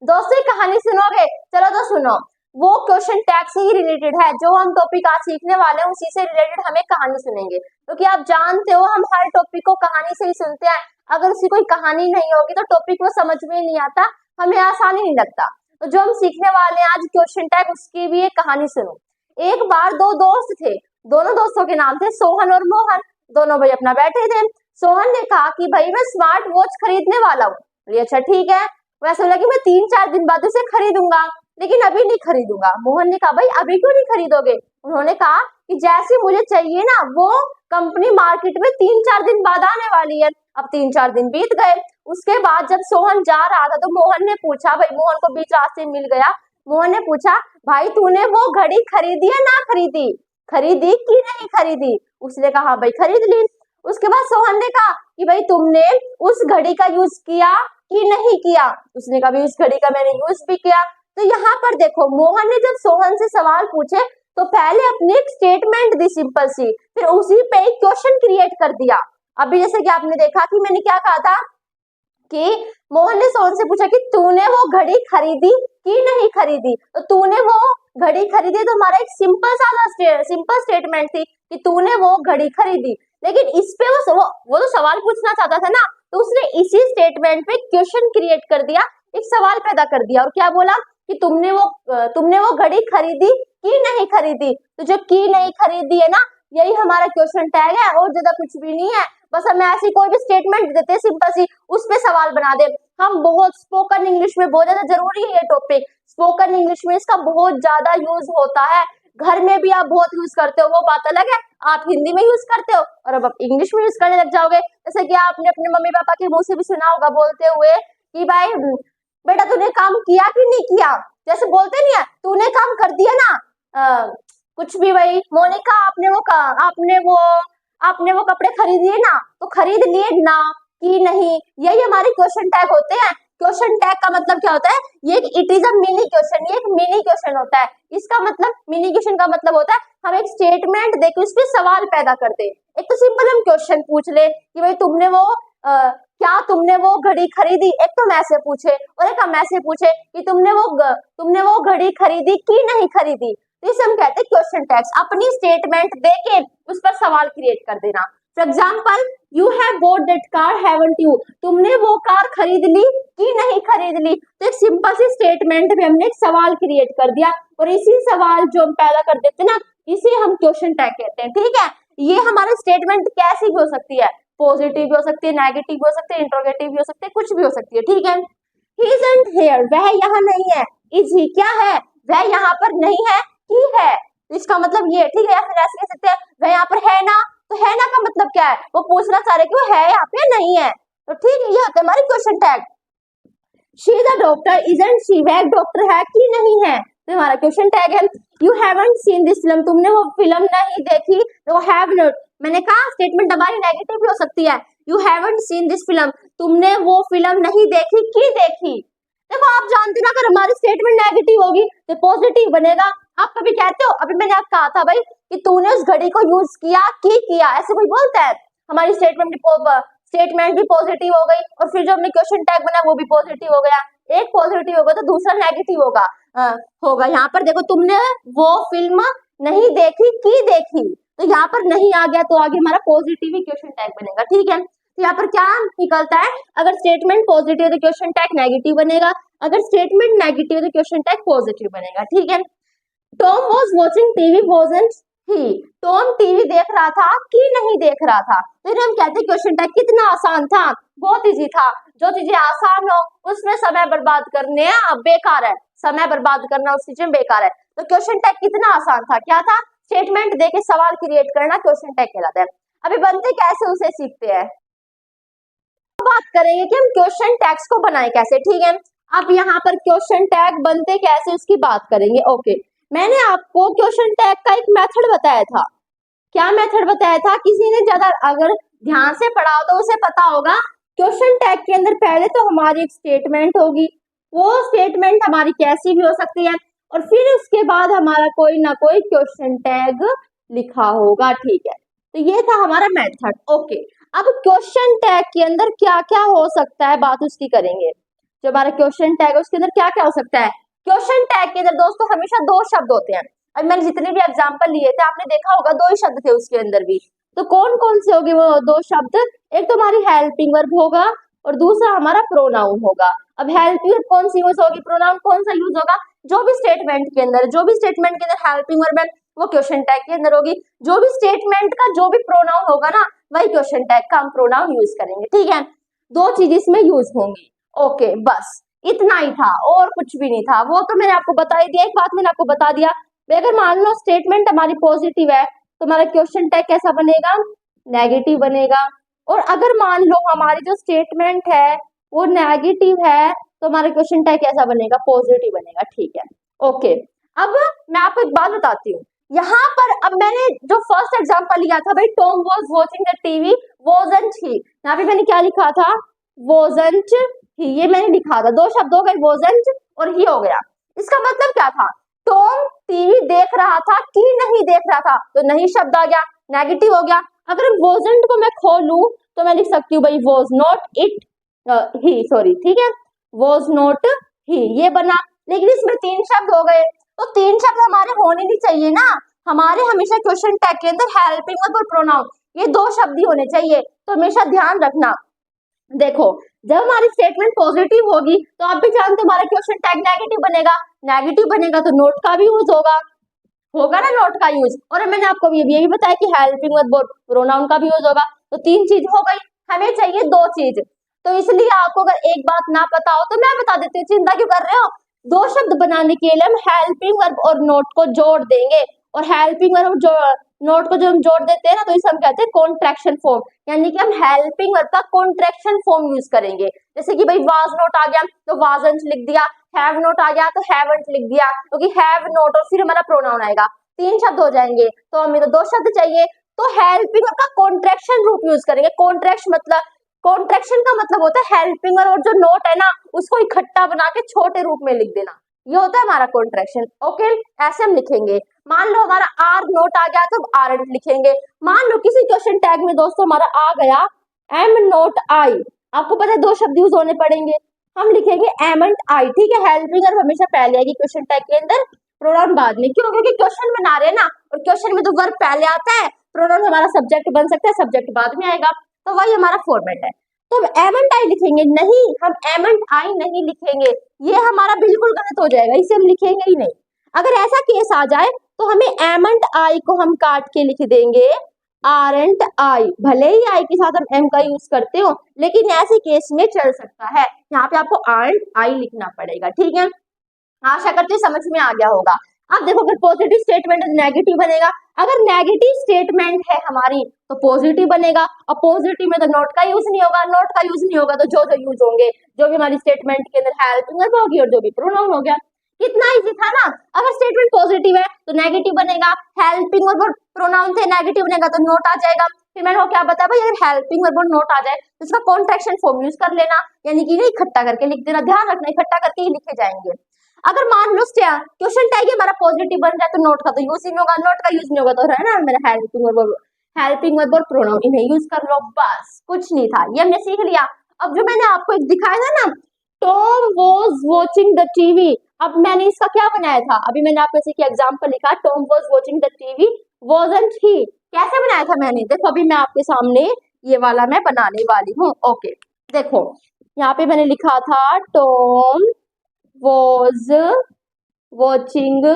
दोस्तों कहानी सुनोगे? चलो तो सुनो। वो क्वेश्चन टैग से ही रिलेटेड है, जो हम टॉपिक आज सीखने वाले हैं उसी से रिलेटेड हमें कहानी सुनेंगे, क्योंकि आप जानते हो हम हर टॉपिक को कहानी से ही सुनते हैं। अगर उसकी कोई कहानी नहीं होगी तो टॉपिक को समझ में नहीं आता, हमें आसानी नहीं लगता। तो जो हम सीखने वाले हैं आज क्वेश्चन टैग, उसकी भी एक कहानी सुनो। एक बार दो दोस्त थे, दोनों दोस्तों के नाम थे सोहन और मोहन। दोनों भाई अपना बैठे थे। सोहन ने कहा कि भाई मैं स्मार्ट वॉच खरीदने वाला हूँ। अच्छा ठीक है। वैसे बोला कि मैं 3-4 दिन बाद उसे खरीदूंगा, लेकिन अभी नहीं खरीदूंगा। मोहन ने कहा भाई अभी क्यों नहीं खरीदोगे? उन्होंने कहा कि जैसे मुझे चाहिए ना, वो कंपनी मार्केट में 3-4 दिन बाद आने वाली है। अब 3-4 दिन बीत गए। उसके बाद जब सोहन जा रहा था तो मोहन ने पूछा, भाई मोहन को बीच रास्ते मिल गया। मोहन ने पूछा भाई तूने वो घड़ी खरीदी या ना खरीदी, खरीदी कि नहीं खरीदी? उसने कहा भाई खरीद ली। उसके बाद सोहन ने कहा कि भाई तुमने उस घड़ी का यूज किया कि नहीं किया? उसने कहा उस घड़ी का मैंने यूज भी किया। तो यहाँ पर देखो, मोहन ने जब सोहन से सवाल पूछे तो पहले अपनी एक स्टेटमेंट दी सिंपल सी, फिर उसी पे एक क्वेश्चन क्रिएट कर दिया। अभी जैसे कि आपने देखा कि मैंने क्या कहा था कि मोहन ने सोहन से पूछा कि तूने वो घड़ी खरीदी कि नहीं खरीदी? तो तूने वो घड़ी खरीदी, तो हमारा एक सिंपल स्टेटमेंट थी कि तूने वो घड़ी खरीदी। लेकिन इस पे वो तो सवाल पूछना चाहता था ना, तो उसने इसी स्टेटमेंट पे क्वेश्चन क्रिएट कर दिया, एक सवाल पैदा कर दिया। और क्या बोला कि तुमने वो घड़ी खरीदी कि नहीं खरीदी? तो जो की नहीं खरीदी है ना, यही हमारा क्वेश्चन टैग है, और ज्यादा कुछ भी नहीं है। बस हमें ऐसी कोई भी स्टेटमेंट देते हैं सिंपल सी, उस पे सवाल बना दे। हम बहुत स्पोकन इंग्लिश में बहुत ज्यादा जरूरी है ये टॉपिक। स्पोकन इंग्लिश में इसका बहुत ज्यादा यूज होता है, घर में भी आप बहुत यूज करते हो, वो बात अलग है। आप हिंदी में यूज करते हो और अब आप इंग्लिश में यूज करने लग जाओगे। जैसे कि आपने अपने मम्मी पापा के मुंह से भी सुना होगा बोलते हुए कि भाई बेटा तूने काम किया कि नहीं किया? जैसे बोलते नहीं है तूने काम कर दिया ना, कुछ भी। भाई मोनिका आपने वो कपड़े खरीदिए ना, तो खरीद लिए ना कि नहीं, यही हमारे क्वेश्चन टैग होते हैं। क्वेश्चन टैग का मतलब क्या होता है? ये it is a mini question, ये एक मिनी क्वेश्चन होता है। इसका मतलब मिनी क्वेश्चन का मतलब होता है हम एक स्टेटमेंट देके उस पर सवाल पैदा करते हैं। एक तो सिंपल हम क्वेश्चन पूछ ले कि भाई क्या तुमने वो घड़ी खरीदी? एक तो हम ऐसे पूछे, और एक हम ऐसे पूछे कि तुमने वो घड़ी खरीदी कि नहीं खरीदी? तो इसे हम कहते हैं क्वेश्चन टैग्स। अपनी स्टेटमेंट देके उस पर सवाल क्रिएट कर देना। For example, you have boat that car haven't you? तुमने वो कार खरीद ली कि नहीं खरीद ली? तो एक सिंपल सी स्टेटमेंट में हमने एक सवाल क्रिएट कर दिया, और इसी सवाल जो हम पैदा कर देते ना, इसे हम क्वेश्चन टैग कहते हैं। ठीक है, ये हमारी स्टेटमेंट कैसी भी हो सकती है, पॉजिटिव भी हो सकती है, नेगेटिव भी हो सकती है, इंट्रोगेटिव भी हो सकती है, कुछ भी हो सकती है। ठीक है, ही इजंट हियर, वह यहाँ नहीं है। इज ही, क्या है? वह यहाँ पर नहीं है, ही है। तो इसका मतलब ये, ठीक है। या फिर ऐसे कह सकते हैं वह यहाँ पर है ना, तो है ना का मतलब क्या है? वो पूछना चाह रहे कि वो है यहाँ पे नहीं है। तो ठीक है, ये होते हैं हमारे question tag. She is a doctor, isn't she, वह एक डॉक्टर है कि नहीं है? तो हमारा क्वेश्चन टैग है। You haven't seen this film, तुमने वो फिल्म नहीं देखी। तो हैव नॉट, मैंने कहा स्टेटमेंट हमारी नेगेटिव भी हो सकती है। You haven't seen this film, तुमने वो फिल्म नहीं देखी कि देखी? देखो आप जानते ना, अगर हमारी स्टेटमेंट नेगेटिव होगी तो पॉजिटिव बनेगा। आप कभी कहते हो, अभी मैंने आपको कहा था भाई कि तूने उस घड़ी को यूज किया कि किया, ऐसे कोई बोलता है? हमारी स्टेटमेंट भी पॉजिटिव हो गई, और फिर जो हमने क्वेश्चन टैग बनाया वो भी पॉजिटिव हो गया। एक पॉजिटिव होगा तो दूसरा नेगेटिव होगा। यहाँ पर देखो, तुमने वो फिल्म नहीं देखी कि देखी, तो यहाँ पर नहीं आ गया, तो आगे हमारा पॉजिटिव ही क्वेश्चन टैग बनेगा। ठीक है, तो यहाँ पर क्या निकलता है? अगर स्टेटमेंट पॉजिटिव है तो क्वेश्चन टैग नेगेटिव बनेगा, अगर स्टेटमेंट नेगेटिव है तो क्वेश्चन टैग पॉजिटिव बनेगा। ठीक है, Tom was watching TV wasn't he, Tom TV देख रहा था कि नहीं देख रहा था? फिर हम कहते हैं क्वेश्चन टैग कितना आसान था, बहुत इजी था। जो चीजें आसान हो उसमें समय बर्बाद करने बेकार है, समय बर्बाद करना उस चीज में बेकार है। तो क्वेश्चन टैग कितना आसान था, क्या था? स्टेटमेंट देके सवाल क्रिएट करना क्वेश्चन टैग कहलाता है। अभी बनते कैसे उसे सीखते हैं, बात करेंगे कि हम क्वेश्चन टैग्स को बनाए कैसे। ठीक है, अब यहाँ पर क्वेश्चन टैग बनते कैसे उसकी बात करेंगे। ओके, मैंने आपको क्वेश्चन टैग का एक मेथड बताया था। क्या मेथड बताया था? किसी ने ज्यादा अगर ध्यान से पढ़ा हो तो उसे पता होगा। क्वेश्चन टैग के अंदर पहले तो हमारी एक स्टेटमेंट होगी, वो स्टेटमेंट हमारी कैसी भी हो सकती है, और फिर उसके बाद हमारा कोई ना कोई क्वेश्चन टैग लिखा होगा। ठीक है, तो ये था हमारा मेथड। ओके, अब क्वेश्चन टैग के अंदर क्या क्या हो सकता है बात उसकी करेंगे। जो हमारा क्वेश्चन टैग है उसके अंदर क्या क्या हो सकता है। क्वेश्चन टैग के अंदर दोस्तों हमेशा दो शब्द होते हैं। अब मैंने जितने भी एग्जांपल लिए थे आपने देखा होगा दो ही शब्द थे उसके अंदर भी। तो कौन कौन से होंगे वो दो शब्द, एक तो हमारी हेल्पिंग वर्ब होगा और दूसरा हमारा प्रोनाउन होगा। अब हेल्पिंग वर्ब कौन सी यूज होगी, प्रोनाउन कौन सा यूज होगा, जो भी स्टेटमेंट के अंदर हेल्पिंग वर्ब है वो क्वेश्चन टैग के अंदर होगी। जो भी स्टेटमेंट का जो भी प्रोनाउन होगा ना वही क्वेश्चन टैग का हम प्रोनाउन यूज करेंगे। ठीक है, दो चीज इसमें यूज होंगी। ओके, बस इतना ही था और कुछ भी नहीं था। वो तो मैंने आपको बता ही दिया, एक बात मैंने आपको बता दिया, अगर मान लो स्टेटमेंट हमारी पॉजिटिव है तो हमारा क्वेश्चन टैग कैसा बनेगा, नेगेटिव बनेगा। और अगर मान लो हमारी जो स्टेटमेंट है वो नेगेटिव है तो हमारा क्वेश्चन टैग कैसा बनेगा, पॉजिटिव बनेगा। ठीक है, ओके। अब मैं आपको एक बात बताती हूँ, यहाँ पर अब मैंने जो फर्स्ट एग्जांपल लिया था भाई, Tom was watching the TV wasn't he, यहाँ पे मैंने क्या लिखा था, वाज़न्ट ही, ये मैंने लिखा था, दो शब्द हो गए, वाज़न्ट और ही हो गया। इसका मतलब क्या था, टॉम टीवी देख रहा था कि नहीं देख रहा था, तो नहीं शब्द आ गया, नेगेटिव हो गया। अगर वाज़न्ट को मैं खोलूं तो मैं लिख सकती हूँ भाई was not it he, sorry, ठीक है, वाज नॉट ही, ये बना। लेकिन इसमें तीन शब्द हो गए, तो तीन शब्द हमारे होने नहीं चाहिए ना, हमारे हमेशा क्वेश्चन टैग के अंदर हेल्पिंग वर्ब और प्रोनाउन ये दो शब्द ही होने चाहिए। तो हमेशा ध्यान रखना, देखो जब हमारी स्टेटमेंट पॉजिटिव होगी तो आप भी जानते हो हमारा क्वेश्चन टैग नेगेटिव बनेगा तो नोट का भी यूज होगा ना, नोट का यूज। और मैंने आपको ये भी बताया कि हेल्पिंग वर्ब और प्रोनाउन का भी यूज होगा। तो तीन चीज हो गई, हमें चाहिए दो चीज। तो इसलिए आपको अगर एक बात ना पता हो तो मैं बता देती हूँ, चिंता क्यों कर रहे हो। दो शब्द बनाने के लिए हम हेल्पिंग वर्ब और नोट को जोड़ देंगे, और हेल्पिंग वर्ब जो नोट को जो हम जोड़ देते हैं ना तो इसे हम कहते हैं कॉन्ट्रैक्शन फॉर्म, यानी कि हम हेल्पिंग वर्ब का कॉन्ट्रैक्शन फॉर्म यूज करेंगे। जैसे कि भाई वाज नॉट आ गया तो वाजंट लिख दिया, हैव नॉट आ गया तो हैवंट लिख दिया, क्योंकि हैव नॉट और फिर हमारा प्रोनाउन आएगा, तीन शब्द हो जाएंगे। तो हमें तो दो शब्द चाहिए, तो हेल्पिंग वर्ब का कॉन्ट्रैक्शन रूप यूज करेंगे। कॉन्ट्रैक्शन का मतलब होता है हेल्पिंग वर्ब और जो नोट है ना उसको इकट्ठा बना के छोटे रूप में लिख देना, ये होता है हमारा कॉन्ट्रैक्शन। ओके, ऐसे हम लिखेंगे। मान लो हमारा आर नोट आ गया तो आर लिखेंगे। मान लो किसी क्वेश्चन टैग में दोस्तों हमारा आ गया एम नोट आई, आपको पता है दो शब्द यूज होने पड़ेंगे, हम लिखेंगे एम एंड आई। ठीक है, हेल्पिंग वर्ब हमेशा पहले आएगी क्वेश्चन टैग के अंदर, प्रोनाउन बाद में। क्यों, क्योंकि क्वेश्चन बना रहे हैं ना, और क्वेश्चन में तो वर्ब पहले आता है, प्रोनाउन हमारा सब्जेक्ट बन सकता है, सब्जेक्ट बाद में आएगा, तो वही हमारा फॉर्मेट है। तो हम एम एंड आई लिखेंगे नहीं, हम एम एंड आई नहीं लिखेंगे, ये हमारा बिल्कुल गलत हो जाएगा, इसे हम लिखेंगे ही नहीं। अगर ऐसा केस आ जाए तो हमें एम एंड आई को हम काट के लिख देंगे आर एंड आई, भले ही आई के साथ हम एम का यूज करते हो, लेकिन ऐसे केस में चल सकता है, यहाँ पे आपको आर एंड आई लिखना पड़ेगा। ठीक है, आशा करती हूँ समझ में आ गया होगा। अब देखो अगर पॉजिटिव स्टेटमेंट है तो नेगेटिव बनेगा, अगर नेगेटिव स्टेटमेंट है हमारी तो पॉजिटिव बनेगा, और पॉजिटिव में तो नोट का यूज नहीं होगा, नोट का यूज नहीं होगा तो जो जो यूज होंगे, जो भी हमारी स्टेटमेंट के अंदर हेल्पिंग वर्ब होगी और जो भी प्रोनाउन हो गया। कितना इजी था ना। अगर स्टेटमेंट पॉजिटिव है तो नेगेटिव बनेगा, हेल्पिंग वर्ब और प्रोनाउन थे, नेगेटिव बनेगा तो नोट आ जाएगा। फिर मैंने क्या बताया भाई, अगर हेल्पिंग वर्ब और नोट आ जाए तो इसका कॉन्ट्रैक्शन फॉर्म यूज कर लेना, यानी कि इकट्ठा करके लिख देना, ध्यान रखना इकट्ठा करके ही लिखे जाएंगे। अगर मान लो क्वेश्चन टैग हमारा पॉजिटिव बन जाए तो नोट का तो यूज ही नहीं होगा, नोट का यूज नहीं होगा तो है ना मेरा हेल्पिंग वर्ब और प्रोनाउन, इन्हें यूज कर लो, बस कुछ नहीं था, ये हमने सीख लिया। अब जो मैंने आपको एक दिखाया था ना, Tom was watching the TV, अब मैंने इसका क्या बनाया था, अभी मैंने आपको जैसे कि एग्जांपल लिखा, Tom was watching the TV wasn't he, कैसे बनाया था मैंने, देखो अभी मैं आपके सामने ये वाला मैं बनाने वाली हूँ। ओके, देखो यहाँ पे मैंने लिखा था Tom was watching the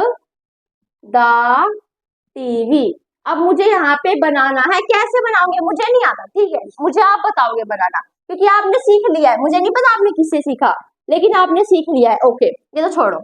TV। अब मुझे यहाँ पे बनाना है, कैसे बनाओगे मुझे नहीं आता, ठीक है, मुझे आप बताओगे बनाना, क्योंकि आपने सीख लिया है, मुझे नहीं पता आपने किससे सीखा, लेकिन आपने सीख लिया है। ओके, ये तो छोड़ो,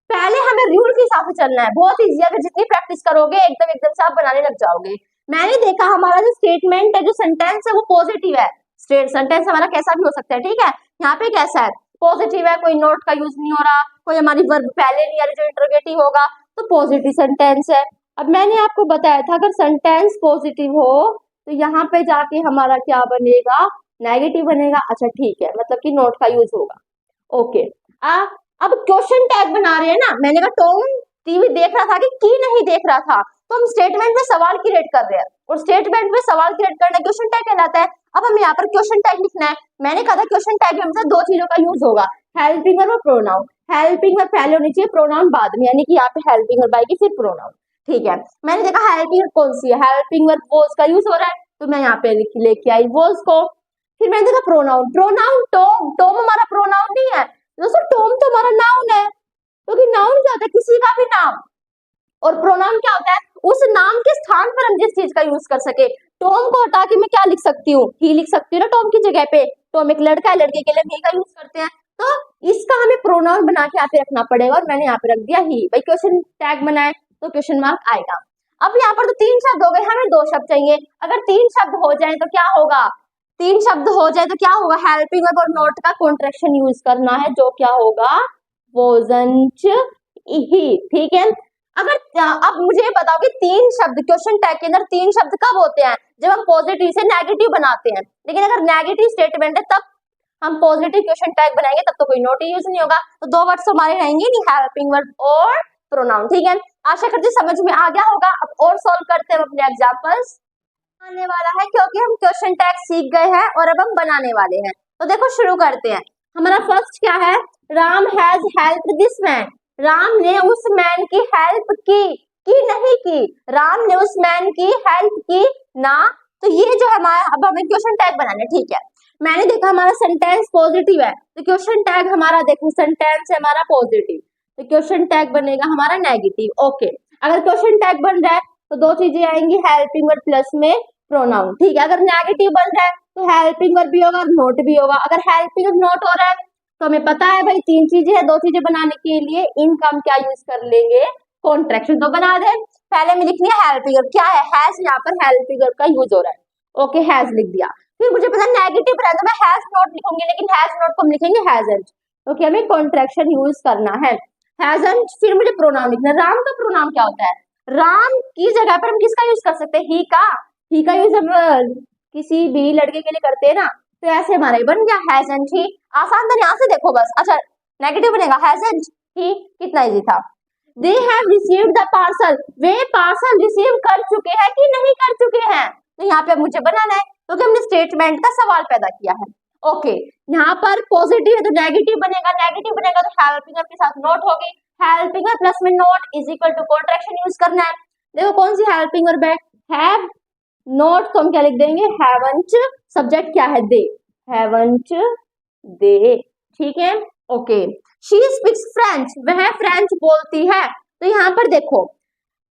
पहले हमें रूल के हिसाब से चलना है, बहुत इजी है, अगर जितनी प्रैक्टिस करोगे एकदम से आप बनाने लग जाओगे। मैंने देखा हमारा जो स्टेटमेंट है, जो सेंटेंस है वो पॉजिटिव है, सेंटेंस हमारा कैसा भी हो सकता है, ठीक है, यहाँ पे कैसा है, पॉजिटिव है, कोई नोट का यूज नहीं हो रहा, कोई हमारी वर्ब पहले नहीं आ रही जो इंटरोगेटिव होगा, तो पॉजिटिव सेंटेंस है। अब मैंने आपको बताया था अगर सेंटेंस पॉजिटिव हो तो यहाँ पे जाके हमारा क्या बनेगा, नेगेटिव बनेगा। अच्छा ठीक है, मतलब कि नोट का यूज होगा। ओके, अब क्वेश्चन टैग बना रहे हैं ना, मैंने कहा टॉम टीवी देख रहा था कि नहीं देख रहा था, तो हम स्टेटमेंट में सवाल क्रिएट कर रहे हैं, और स्टेटमेंट में सवाल क्रिएट करना क्वेश्चन टैग कहलाता है। अब हमें यहाँ पर क्वेश्चन टैग लिखना है, मैंने कहा था क्वेश्चन टैग में दो चीजों का यूज होगा, हेल्पिंग वर्ब और प्रोनाउन। हेल्पिंग वर्ब पहले होनी चाहिए, प्रोनाउन बाद में, यानी कि यहाँ पे हेल्पिंग वर्ब आएगी फिर प्रोनाउन। ठीक है, मैंने देखा हेल्पिंग वर्ब कौन सी है, हेल्पिंग वर्ब वॉज का यूज हो रहा है, तो मैं यहाँ पे लेके आई वॉज को। फिर मैंने देखा प्रोनाउन, प्रोनाउन टॉम, टॉम हमारा प्रोनाउन नहीं है दोस्तों, टॉम तो हमारा नाउन है, क्योंकि नाउन क्या होता है, किसी का भी नाम, और प्रोनाउन क्या होता है, उस नाम के स्थान पर हम जिस चीज का यूज कर सके। टॉम को हटा के मैं क्या लिख सकती हूँ, ही लिख सकती हूँ ना टॉम की जगह पे। टॉम एक लड़का है, लड़के के लिए ही का यूज करते हैं, तो इसका हमें प्रोनाउन बना के यहाँ पे रखना पड़ेगा, और मैंने यहाँ पे रख दिया ही। भाई क्वेश्चन टैग बनाए तो क्वेश्चन मार्क आएगा। अब यहाँ पर तो 3 शब्द हो गए, हमें 2 शब्द चाहिए। अगर 3 शब्द हो जाए तो क्या होगा, 3 शब्द हो जाए तो क्या होगा, हेल्पिंग वर्ब और नॉट का कॉन्ट्रैक्शन यूज करना है, जो क्या होगा, वोजंट ही। ठीक है, अगर अब मुझे बताओ कि 3 शब्द क्वेश्चन टैग के अंदर 3 शब्द कब होते हैं, जब हम पॉजिटिव से नेगेटिव बनाते हैं। लेकिन अगर नेगेटिव स्टेटमेंट है तब हम पॉजिटिव क्वेश्चन टैग बनाएंगे, तब तो कोई नोट यूज नहीं होगा। तो 2 वर्ड्स हमारे रहेंगे नहीं, हेल्पिंग वर्ब और प्रोनाउन। ठीक है, आशा करती समझ में आ गया होगा। अब और सॉल्व करते हैं अपने एग्जांपल्स। आने वाला है क्योंकि हम क्वेश्चन टैग सीख गए हैं और अब हम बनाने वाले हैं। तो देखो शुरू करते हैं। हमारा फर्स्ट क्या है, Ram has help this man. Ram ने उस मैन की हेल्प की नहीं की, राम ने उस मैन की हेल्प की ना। तो ये जो हमारा, अब हमें क्वेश्चन टैग बनाना है। ठीक है, मैंने देखा हमारा सेंटेंस पॉजिटिव है, तो क्वेश्चन टैग हमारा देखो सेंटेंस है हमारा पॉजिटिव, तो क्वेश्चन टैग बनेगा हमारा नेगेटिव। ओके, अगर क्वेश्चन टैग बन रहा है तो 2 चीजें आएंगी, हेल्पिंग वर्ब प्लस में प्रोनाउन। ठीक है, अगर नेगेटिव बन रहा है तो हेल्पिंग वर्ब भी होगा और नोट भी होगा। अगर हेल्पिंग वर्ब नोट हो रहा है तो हमें पता है भाई 3 चीजें हैं, 2 चीजें बनाने के लिए इनका हम क्या यूज कर लेंगे, कॉन्ट्रैक्शन। तो बना दे, पहले में लिखनी है हेल्पिंग वर्ब, क्या है, हैज, यहाँ पर हेल्पिंग वर्ब का यूज हो रहा है। ओके, हैज लिख दिया। फिर मुझे पता नेगेटिव रहा तो मैं हैज नॉट लिखूंगी, लेकिन हैज नॉट को हम लिखेंगे हैजंट, क्योंकि हमें कॉन्ट्रैक्शन यूज करना है, हैजंट। फिर मुझे प्रोनाउन लिखना है। राम का प्रोनाउन क्या होता है, राम की जगह पर हम किसका यूज कर सकते हैं, ही का यूज हम किसी भी लड़के के लिए करते हैं ना, तो ऐसे हमारा बन गया हैजंट ही। आसान था, यहाँ से देखो बस। अच्छा, नेगेटिव बनेगा हैजंट ही, कितना इजी था। They have received the parcel, way parcel receive कर चुके हैं कि नहीं कर चुके हैं, तो यहाँ पे मुझे बनाना है, क्योंकि हमने स्टेटमेंट का सवाल पैदा किया है। ओके, यहाँ पर पॉजिटिव है तो नेगेटिव बनेगा, नेगेटिव बनेगा तो हेल्पिंग वर्ब के साथ नोट होगी, हेल्पिंग वर्ब प्लस में not is equal to contraction use करना है। देखो कौन सी हेल्पिंग वर्ब है, हैव, नोट को हम क्या लिख देंगे, हैवंट, सब्जेक्ट क्या है, दे, हैवंट दे। ठीक है, ओके। शी स्पीक्स फ्रेंच, वह फ्रेंच बोलती है, तो यहाँ पर देखो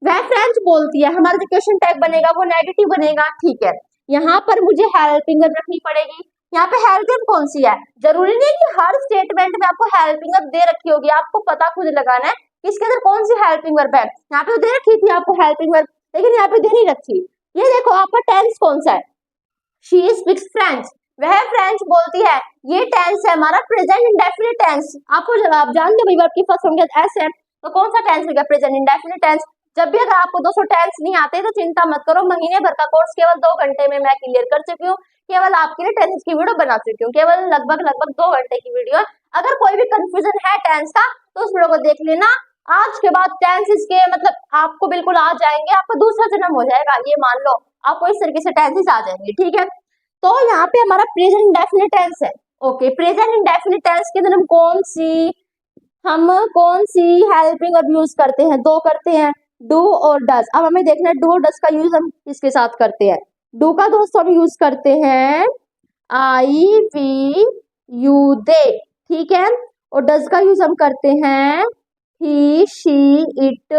वह फ्रेंच बोलती है, हमारा जो क्वेश्चन टैग बनेगा वो नेगेटिव बनेगा। ठीक है, यहाँ पर मुझे हेल्पिंग वर्ब रखनी पड़ेगी। यहाँ पे हेल्पिंग कौन सी है, जरूरी नहीं कि हर स्टेटमेंट में आपको हेल्पिंग वर्ब दे रखी होगी, आपको पता खुद लगाना है कि इसके अंदर कौन सी हेल्पिंग वर्ब है। यहाँ पे दे रखी थी आपको हेल्पिंग वर्ब, लेकिन यहाँ पे दे नहीं रखी। ये देखो आपका टेंस कौन सा है, शी स्पीक्स फ्रेंच, वह फ्रेंच बोलती है, ये टेंस है हमारा प्रेजेंट इंडेफिनिट टेंस। आपको जब आप जानते हो वर्ब की फर्स्ट फॉर्म के एस है, तो कौन सा टेंस होगा, प्रेजेंट इंडेफिनिट टेंस। जब भी अगर आपको 200 टेंस नहीं आते तो चिंता मत करो, महीने भर का कोर्स केवल 2 घंटे में मैं क्लियर कर चुकी हूँ, केवल आपके लिए टेंस की वीडियो बना चुकी हूँ, केवल लगभग 2 घंटे की वीडियो। अगर कोई भी कंफ्यूजन है टेंस का तो उस वीडियो को देख लेना। आज के बाद टेंसेस के मतलब आपको बिल्कुल आ जाएंगे, आपका दूसरा जन्म हो जाएगा, ये मान लो आपको इस तरीके से टेंसेस आ जाएंगे। ठीक है, तो यहाँ पे हमारा प्रेजेंट इंडेफिनिट टेंस है। ओके, प्रेजेंट इंडेफिनिट टेंस के अंदर हम कौन सी हेल्पिंग वर्ब यूज करते हैं, 2 करते हैं, डू और डज। अब हमें देखना है डू और डज का यूज हम किसके साथ करते हैं। डू का दोस्तों हम यूज करते हैं आई, वी, यू, दे। ठीक है, और डज का यूज हम करते हैं ही, शी, इट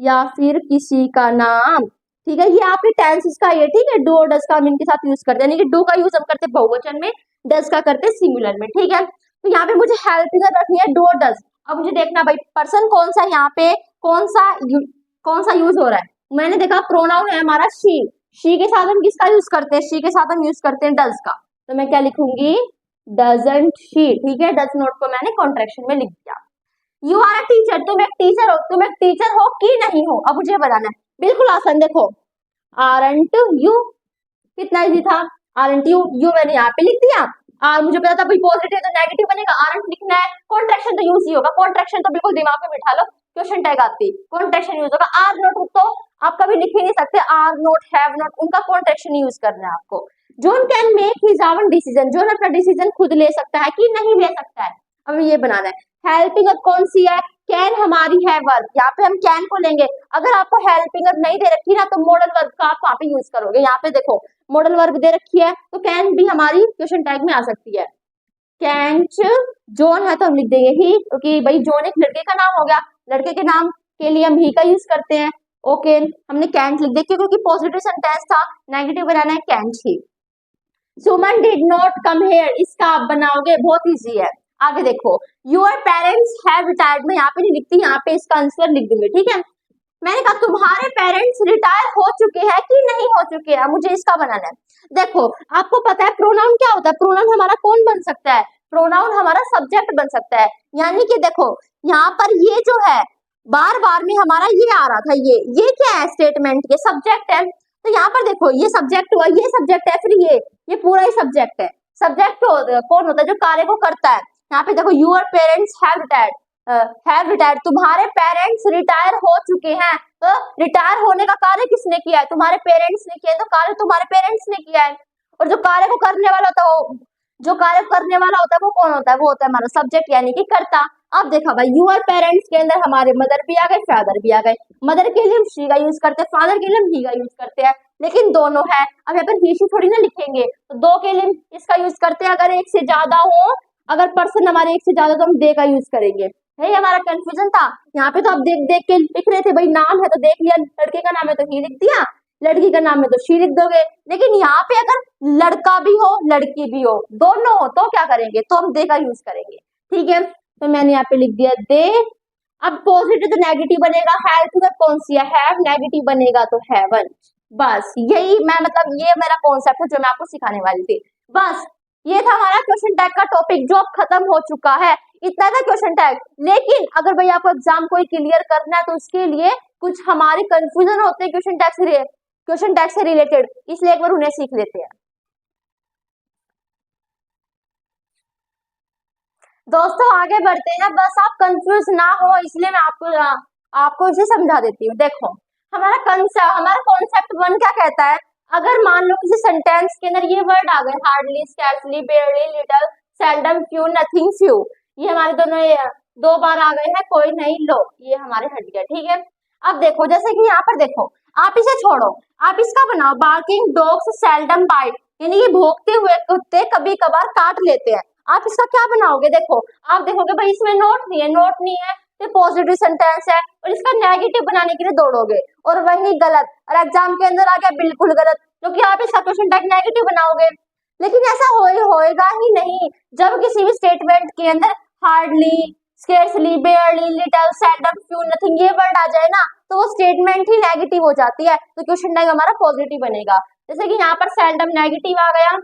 या फिर किसी का नाम। ठीक है, ये आपके टेंसेस का ये। ठीक है, डू और डज का हम इनके साथ यूज करते हैं, यानी कि डू का यूज हम करते हैं बहुवचन में, डज का करते हैं सिंगुलर में। ठीक है, तो यहाँ पे मुझे हेल्पिंग वर्ब रखनी है डू और डज। अब मुझे देखना भाई पर्सन कौन सा, यहाँ पे कौन सा यूज हो रहा है। मैंने देखा प्रोनाउन है हमारा शी के साथ हम किसका यूज करते हैं, शी के साथ हम यूज करते हैं डज का, तो मैं क्या लिखूंगी, डजंट शी। ठीक है, डज नॉट को मैंने कॉन्ट्रैक्शन में लिख दिया। यू आर अ टीचर, तुम एक टीचर हो कि नहीं हो, अब मुझे बताना है। बिल्कुल आसान, देखो आरंट यू, कितना इजी था, आरंट यू, यू मैंने यहाँ पे लिख दिया। और मुझे पता था भाई पॉजिटिव तो नेगेटिव बनेगा, आरंट लिखना है, कॉन्ट्रैक्शन तो यूज ही होगा, कॉन्ट्रैक्शन तो बिल्कुल दिमाग में बिठा लो, क्वेश्चन टैग आती कॉन्ट्रैक्शन यूज होगा। आर नोट तो आप कभी लिख ही नहीं सकते, आर नोट, हैव नोट, उनका कॉन्ट्रैक्शन यूज करना है आपको। Zone can make his own decision, zone अपना डिसीजन खुद ले सकता है कि नहीं ले सकता है। अब ये बनाना है। हेल्पिंग वर्ब कौन सी है? कैन हमारी है वर्ब, यहाँ पे हम कैन को लेंगे। अगर आपको हेल्पिंग वर्ब नहीं दे रखी ना तो मॉडल वर्ब का आप वहाँ पे यूज करोगे। यहाँ पे देखो मॉडल वर्ब दे रखी है तो कैन भी हमारी क्वेश्चन टैग में आ सकती है। कैंट जॉन है तो हम लिख देंगे ही, क्योंकि भाई जॉन एक लड़के का नाम हो गया, लड़के के नाम के लिए हम ही का यूज करते हैं। ओके, हमने कैंट लिख दिया क्योंकि पॉजिटिव सेंटेंस था, नेगेटिव बनाना है कैंट ही। Suman did not come here, इसका आप बनाओगे, बहुत इजी है। आगे देखो, योर पेरेंट्स हैव रिटायर्ड, मैं यहाँ पे नहीं लिखती, यहाँ पे इसका आंसर लिख दूंगी, ठीक है। मैंने कहा तुम्हारे पेरेंट्स रिटायर हो चुके हैं कि नहीं हो चुके हैं, मुझे इसका बनाना है। देखो आपको पता है प्रोनाउन क्या होता है, प्रोनाउन हमारा कौन बन सकता है, प्रोनाउन हमारा सब्जेक्ट बन सकता है। यानी कि देखो यहाँ पर ये जो है बार बार में हमारा ये आ रहा था, ये क्या है, स्टेटमेंट के सब्जेक्ट है। तो यहाँ पर देखो ये सब्जेक्ट हुआ, ये सब्जेक्ट है, फिर ये पूरा ही सब्जेक्ट है। सब्जेक्ट कौन होता है, जो कार्य को करता है। यहाँ पे देखो यूर पेरेंट्स हैव रिटायर्ड, तुम्हारे पेरेंट्स रिटायर हो चुके हैं। तो रिटायर होने का कार्य किसने किया है, तुम्हारे पेरेंट्स ने किया है, तो कार्य तुम्हारे पेरेंट्स ने किया है। और जो कार्य को करने वाला होता है जो कार्य करने वाला होता है वो कौन होता है, वो होता है हमारा सब्जेक्ट यानी कि कर्ता। अब देखा भाई यूर पेरेंट्स के अंदर हमारे मदर भी आ गए, फादर भी आ गए। मदर के लिए हम शी का यूज करते हैं, फादर के लिए हम ही का यूज करते हैं, लेकिन दोनों है। अब यहाँ पर ही शी थोड़ी ना लिखेंगे, तो दो के लिए इसका यूज करते हैं। अगर एक से ज्यादा हो, अगर पर्सन हमारे एक से ज्यादा तो हम दे का यूज करेंगे। है हमारा कंफ्यूजन था यहाँ पे, तो आप देख देख के लिख रहे थे भाई, नाम है तो देख लिया, लड़के का नाम है तो ही लिख दिया, लड़की का नाम है तो शी लिख दोगे। लेकिन यहाँ पे अगर लड़का भी हो लड़की भी हो दोनों हो तो क्या करेंगे, तो हम दे का यूज करेंगे, ठीक है। तो मैंने यहाँ पे लिख दिया दे। अब पॉजिटिव तो नेगेटिव बनेगा, हेल्प का कौन सी है, हैव, नेगेटिव बनेगा तो हैवन। बस यही मैं मतलब ये मेरा कॉन्सेप्ट है जो मैं आपको सिखाने वाली थी। बस ये था हमारा क्वेश्चन टैग का टॉपिक जो अब खत्म हो चुका है। इतना था क्वेश्चन टैग। लेकिन अगर भाई आपको एग्जाम कोई क्लियर करना है तो उसके लिए कुछ हमारे कंफ्यूजन होते हैं क्वेश्चन टैग से रिलेटेड, इसलिए एक बार उन्हें सीख लेते हैं। दोस्तों आगे बढ़ते हैं, बस आप कंफ्यूज ना हो इसलिए मैं आपको इसे समझा देती हूँ। देखो हमारा कॉन्सेप्ट वन क्या कहता है, अगर मान लो किसी सेंटेंस के अंदर ये वर्ड आ गए, hardly, scarcely, बेयरली, little, seldom, few, nothing, few, ये हमारे दोनों दो बार आ गए हैं, कोई नहीं, लो, ये हमारे हट गया, ठीक है। अब देखो जैसे कि यहाँ पर देखो, आप इसे छोड़ो, आप इसका बनाओ, बार्किंग डॉग्स सेल्डम बाइट, यानी ये भौंकते हुए कुत्ते कभी कभार काट लेते हैं। आप इसका क्या बनाओगे, देखो आप देखोगे भाई इसमें नोट नहीं है तो पॉजिटिव सेंटेंस है, और इसका नेगेटिव बनाने के लिए दौड़ोगे और वही गलत, और एग्जाम के अंदर आ गया बिल्कुल गलत, क्योंकि आप इसका क्वेश्चन टैग नेगेटिव बनाओगे। लेकिन ऐसा होएगा ही नहीं, जब किसी भी स्टेटमेंट के अंदर hardly, scarcely, बेयरली, little, seldom, few, nothing ये वर्ड आ जाए ना तो वो स्टेटमेंट ही नेगेटिव हो जाती है, तो क्वेश्चन टैग हमारा पॉजिटिव बनेगा। जैसे कि यहाँ पर सेल्डम नेगेटिव आ गया,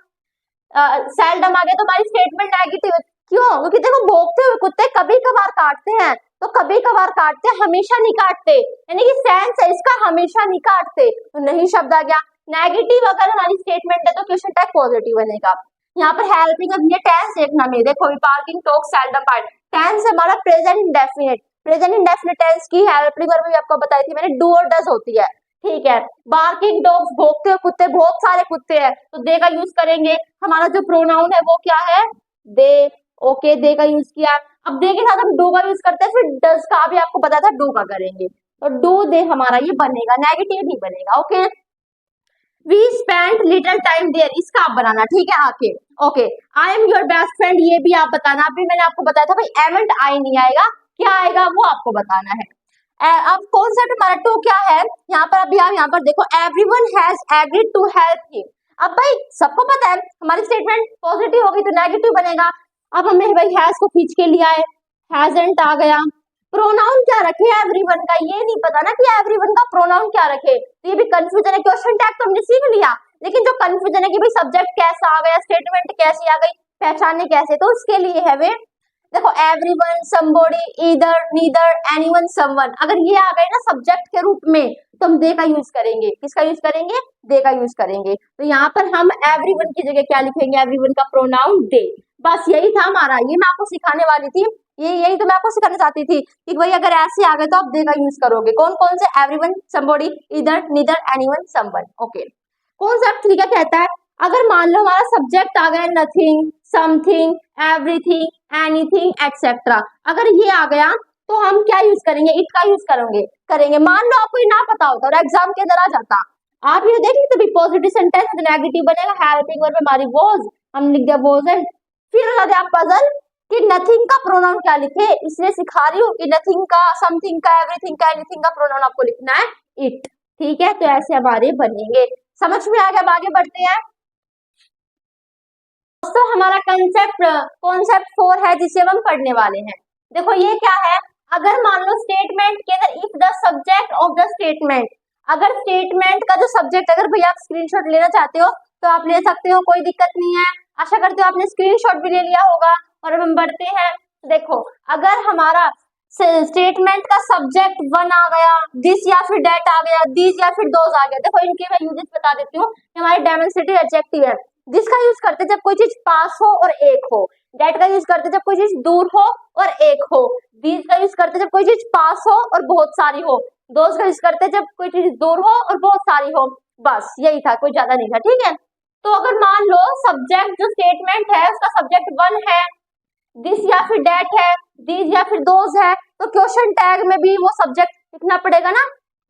सेल्डम आ गया तो हमारी स्टेटमेंट नेगेटिव। क्यों, क्योंकि देखो भौंकते हुए कुत्ते कभी कभार काटते हैं, तो कभी कभार काटते हैं, हमेशा नहीं काटते, यानी कि सेंस है इसका हमेशा नहीं काटते, तो नहीं शब्द आ गया। नेगेटिव अगर हमारी स्टेटमेंट है तो क्वेश्चन टैग पॉजिटिव बनेगा। यहाँ पर हेल्पिंग, अब ये टेंस देखना मेरे, देखो parking talk seldom bite, tense हमारा प्रेजेंट इंडेफिनिट टेंस की हेल्पिंग वर्ब भी आपको बताई थी मैंने, डू और डज होती है, ठीक है। बार्किंग डॉग्स, भौंकते हुए कुत्ते, बहुत सारे कुत्ते हैं तो दे का यूज करेंगे। हमारा जो प्रोनाउन है वो क्या है, दे। ओके, दे का यूज किया। अब दे के साथ हम डू का यूज करते हैं, फिर डज का भी आपको पता था डू का करेंगे, तो डू दे हमारा ये बनेगा, नेगेटिव नहीं बनेगा। Okay, we spend little time there, इसका आप बनाना, ठीक है आके। Okay, I am your best friend, ये भी आप बताना। अभी मैंने आपको बताया था भाई एमेंट आई नहीं आएगा, क्या आएगा वो आपको बताना है। अब कॉन्सेप्ट हमारा टू क्या है, यहाँ पर अभी आप यहाँ पर देखो, everyone has agreed to help him. अब भाई सबको पता है हमारी स्टेटमेंट पॉजिटिव होगी तो नेगेटिव बनेगा। अब हमने भाई हैज को खींच के लिया है, हैजंट आ गया। प्रोनाउन क्या रखे एवरीवन का, ये नहीं पता ना कि एवरीवन का प्रोनाउन क्या रखे, तो ये भी कंफ्यूजन है। क्वेश्चन टैग तो हमने सीख लिया, लेकिन जो कंफ्यूजन है कि भाई सब्जेक्ट कैसा आ गया, स्टेटमेंट कैसी आ गई, पहचाने कैसे, तो उसके लिए है वे। देखो everyone, somebody, either, neither, anyone, someone, अगर ये आ गए ना सब्जेक्ट के रूप में तो हम दे का यूज करेंगे। किसका यूज करेंगे, दे का यूज करेंगे। तो यहाँ पर हम एवरीवन की जगह क्या लिखेंगे, एवरीवन का प्रोनाउन दे। बस यही था हमारा, ये मैं आपको सिखाने वाली थी, यही तो मैं आपको सिखाना चाहती थी कि भाई अगर ऐसे आ गए तो आप दे का यूज करोगे। कौन कौन से, everyone, somebody, either, neither, anyone, someone. Okay, concept three क्या कहता है, अगर मान लो हमारा सब्जेक्ट आ गया nothing, something, everything, anything etcetera, अगर ये आ गया तो हम क्या यूज करेंगे, इट का यूज करेंगे। मान लो आपको ये ना पता होता और एग्जाम के अंदर आ जाता, आप ये देख लेते पॉजिटिव सेंटेंस नेगेटिव बनेगा, हेल्पिंग वर्ब में हमारी वॉज, हम लिख दिया वॉज एंड फिर हो जाते आप पजल कि नथिंग का प्रोनाउन क्या लिखे, इसलिए सिखा रही हूँ कि नथिंग का, समथिंग का, एवरीथिंग का, एनीथिंग का प्रोनाउन आपको लिखना है इट। ठीक है, तो ऐसे हमारे बनेंगे। समझ में आ गया? अब आगे बढ़ते हैं दोस्तों। हमारा कॉन्सेप्ट 4 है जिसे हम पढ़ने वाले हैं। देखो ये क्या है, अगर मान लो स्टेटमेंट के अंदर if the subject of the statement, अगर स्टेटमेंट का जो सब्जेक्ट, अगर भैया आप स्क्रीनशॉट लेना चाहते हो तो आप ले सकते हो, कोई दिक्कत नहीं है। आशा करते हो आपने स्क्रीनशॉट भी ले लिया होगा। और अब हम बढ़ते हैं। देखो अगर हमारा स्टेटमेंट का सब्जेक्ट वन आ गया, दिस या फिर डेट आ गया, दिस या फिर दोज आ गया। देखो इनके मैं यूजेस बता देती हूँ। हमारे डेमोन्स्ट्रेटिव एडजेक्टिव है। दिस का यूज करते जब कोई चीज पास हो और एक हो, डेट का यूज करते जब कोई चीज दूर हो और एक हो, दिस का यूज करते जब कोई चीज पास हो और बहुत सारी हो, दोज का यूज करते जब कोई चीज दूर हो और बहुत सारी हो। बस यही था, कोई ज्यादा नहीं था। ठीक है, तो अगर मान लो सब्जेक्ट जो स्टेटमेंट है उसका सब्जेक्ट वन है, दिस या फिर डेट है, दिस या फिर दोज है, तो क्वेश्चन टैग में भी वो सब्जेक्ट लिखना पड़ेगा ना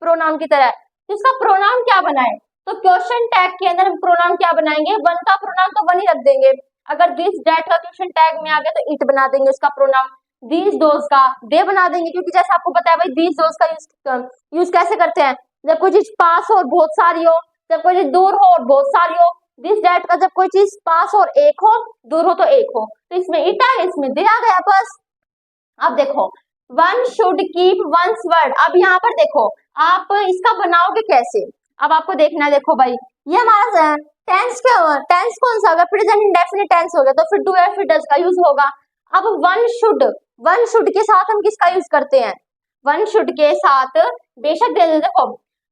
प्रोनाउन की तरह। तो इसका प्रोनाउन क्या बनाए, तो क्वेश्चन टैग के अंदर हम प्रोनाउन क्या बनाएंगे, वन का प्रोनाउन तो वन ही रख देंगे। अगर दिस डेट का क्वेश्चन टैग में आ गया तो इट बना देंगे उसका प्रोनाउन, दिस दोज का दे बना देंगे, क्योंकि जैसे आपको पता है भाई दिस दोज का यूज कैसे करते हैं, जब कोई चीज पास हो और बहुत सारी हो, जब कोई चीज दूर हो और बहुत सारी हो। दिस डेट का जब कोई चीज पास और एक हो, दूर हो तो एक हो, तो इसमें इट आ गया, इसमें दे आ गया बस। अब देखो one should keep once word. अब यहाँ पर देखो आप इसका बनाओगे कैसे, अब आपको देखना है। देखो भाई ये हमारा टेंस कौन सा होगा, प्रेजेंट इंडेफिनिट टेंस हो गया, तो फिर डू या फिर डज का यूज होगा। अब वन शुड के साथ हम किसका यूज करते हैं, वन शुड के साथ बेशक दे दे। देखो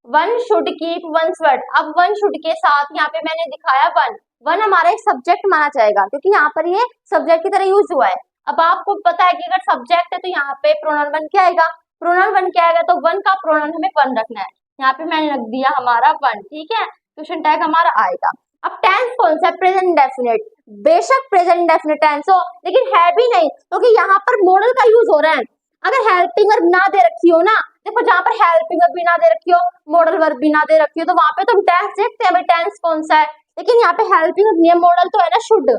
one should keep once word, अब वन शुड के साथ यहाँ पे मैंने दिखाया वन, वन हमारा एक सब्जेक्ट माना जाएगा क्योंकि यहाँ पर ये सब्जेक्ट की तरह यूज हुआ है। अब आपको पता है कि अगर सब्जेक्ट है तो यहाँ पे प्रोनाउन वन क्या आएगा, प्रोनाउन वन क्या आएगा, तो वन का प्रोनाउन हमें वन रखना है। यहाँ पे मैंने रख दिया हमारा वन। ठीक है, क्वेश्चन टैग हमारा आएगा। अब टेंस कौन सा, प्रेजेंट इंडेफिनिट। बेशक प्रेजेंट इंडेफिनिट टेंस हो, लेकिन है भी नहीं क्योंकि यहाँ पर मॉडल का यूज हो रहा है। अगर हेल्पिंग वर्ब ना दे रखी हो ना, देखो जहाँ पर हेल्पिंग वर्ब भी ना दे रखी हो, मॉडल वर्ब भी ना दे रखी हो, तो वहां पे तुम टेंस देखते हैं भाई टेंस कौन सा है, लेकिन यहाँ पे हेल्पिंग वर्ब नहीं है, मॉडल तो है ना शुड,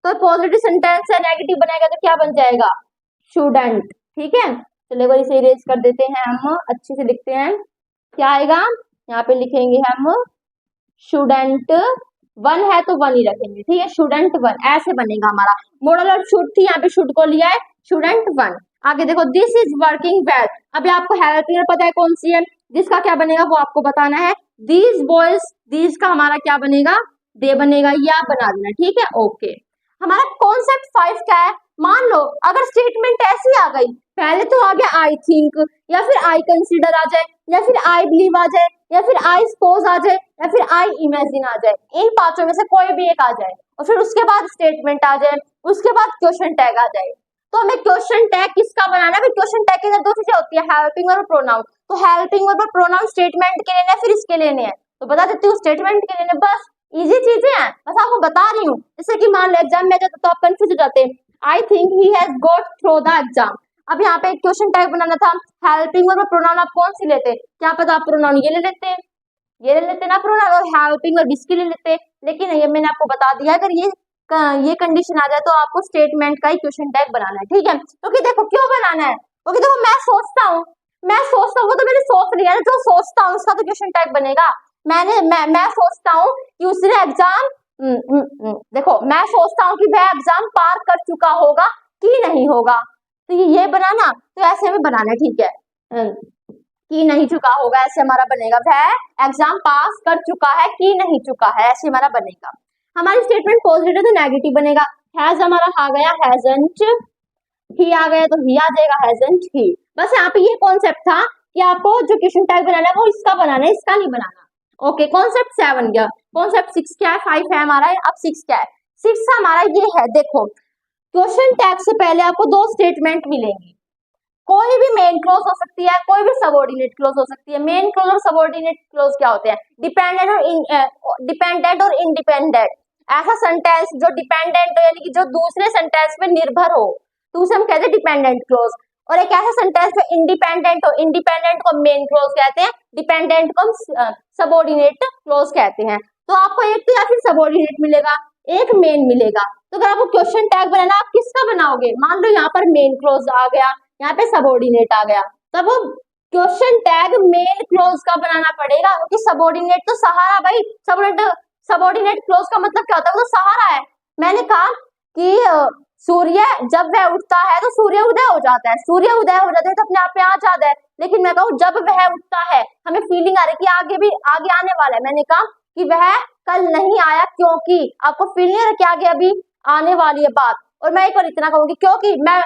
तो पॉजिटिव सेंटेंस है, नेगेटिव बनेगा तो क्या बन जाएगा, शुडंट। ठीक है, चलो इसे इरेज कर देते हैं, हम अच्छे से लिखते हैं। क्या आएगा, यहाँ पे लिखेंगे हम शुडंट, वन है तो वन ही रखेंगे। ठीक है, शुडंट वन ऐसे बनेगा हमारा। मॉडल और शुड थी, यहाँ पे शुड को लिया है, शुडंट वन। आगे देखो दिस इज वर्किंग वेल। अभी आपको हेल्पिंग पता है कौन सी है, जिसका क्या बनेगा वो आपको बताना है। दीज बॉयज, दीज का हमारा क्या बनेगा, दे बनेगा, या बना देना। ठीक है, ओके। हमारा कॉन्सेप्ट 5 क्या है, मान लो अगर स्टेटमेंट ऐसी आ गई, पहले तो आ गया आई थिंक, या फिर आई कंसीडर आ जाए, या फिर आई बिलीव आ जाए, या फिर आई सपोज आ जाए, या फिर आई इमेजिन आ जाए, इन पांचों में से कोई भी एक आ जाए, और फिर उसके बाद स्टेटमेंट आ जाए, उसके बाद क्वेश्चन टैग आ जाए। तो हमें क्वेश्चन टैग किसका बनाना है, क्वेश्चन टैग के अंदर दो चीजें होती है, हेल्पिंग और प्रोनाउन। तो हेल्पिंग और प्रोनाउन स्टेटमेंट के लेने, फिर इसके लेने हैं, तो बता देती हूँ स्टेटमेंट के लेने। बस इजी चीजें हैं, बस आपको बता रही हूँ। जैसे कि मान लो एग्जाम में जाता तो आप कंफ्यूज हो जाते हैं, I think he has got through the exam. अब यहाँ पे एक क्वेश्चन टैग बनाना था, हेल्पिंग और प्रोनाउन आप कौन सी लेते, क्या पता आप प्रोनाउन ये ले लेते, ये ले लेते ना प्रोनाउन, और हेल्पिंग और इसके ले लेते, लेकिन ये मैंने आपको बता दिया अगर ये कंडीशन आ जाए तो आपको स्टेटमेंट का ही क्वेश्चन टैग बनाना है। ठीक है, क्योंकि देखो क्यों बनाना है, क्योंकि देखो मैं सोचता हूँ वो तो मैंने सोच लिया है, जो सोचता हूँ उसका तो क्वेश्चन टैग बनेगा। मैं सोचता हूँ कि उसने एग्जाम देखो मैं सोचता हूँ कि वह एग्जाम पार कर चुका होगा कि नहीं होगा, तो ये बनाना, तो ऐसे में बनाना है। ठीक है, कि नहीं चुका होगा ऐसे हमारा बनेगा, वह एग्जाम पास कर चुका है कि नहीं चुका है, ऐसे हमारा बनेगा। हमारी स्टेटमेंट पॉजिटिव तो नेगेटिव बनेगा, हैज हमारा आ गया हैजंट, ही आ गया तो ही आ जाएगा हैजंट ही। बस यहाँ पे ये कॉन्सेप्ट था कि आपको जो क्वेश्चन टैग बनाना है वो इसका बनाना है, इसका नहीं बनाना। ओके, कॉन्सेप्ट 7 गया। कॉन्सेप्ट 6 क्या है, 5 है हमारा, अब 6 क्या है, 6 हमारा ये है। देखो क्वेश्चन टैग से पहले आपको दो स्टेटमेंट मिलेंगी, कोई भी मेन क्लोज हो सकती है, कोई भी सबऑर्डिनेट क्लोज हो सकती है। मेन क्लोज और सबऑर्डिनेट क्लोज क्या होते हैं, डिपेंडेंट और इंडिपेंडेंट। ऐसा सेंटेंस जो डिपेंडेंट हो, यानी कि जो दूसरे सेंटेंस पे निर्भर हो, तो उसे हम कहते हैं डिपेंडेंट क्लोज। और एक ऐसा सेंटेंस जो इंडिपेंडेंट हो, इंडिपेंडेंट को मेन क्लोज कहते हैं, डिपेंडेंट को सबऑर्डिनेट क्लोज कहते हैं। तो आपको एक तो या फिर सबऑर्डिनेट मिलेगा, एक मेन मिलेगा। तो अगर आपको क्वेश्चन टैग बनाना, आप किसका बनाओगे? मान लो यहाँ पर मेन क्लोज आ गया, यहाँ पे सबऑर्डिनेट आ गया, तब वो क्वेश्चन टैग मेन क्लोज का बनाना पड़ेगा, क्योंकि सबऑर्डिनेट तो सहारा भाई, सबऑर्डिनेट क्लोज का मतलब क्या होता है? वो तो सहारा है। मैंने कहा कि सूर्य जब वह उठता है तो सूर्य उदय हो जाता है, सूर्य उदय हो जाता है तो अपने आप में आ जाता है। लेकिन मैं कहूँ जब वह उठता है, हमें फीलिंग आ रही है कि आगे भी आगे आने वाला है। मैंने कहा कि वह कल नहीं आया, क्योंकि आपको फीलिंग है कि आगे अभी आने वाली है बात। और मैं एक बार इतना कहूंगी, क्योंकि मैं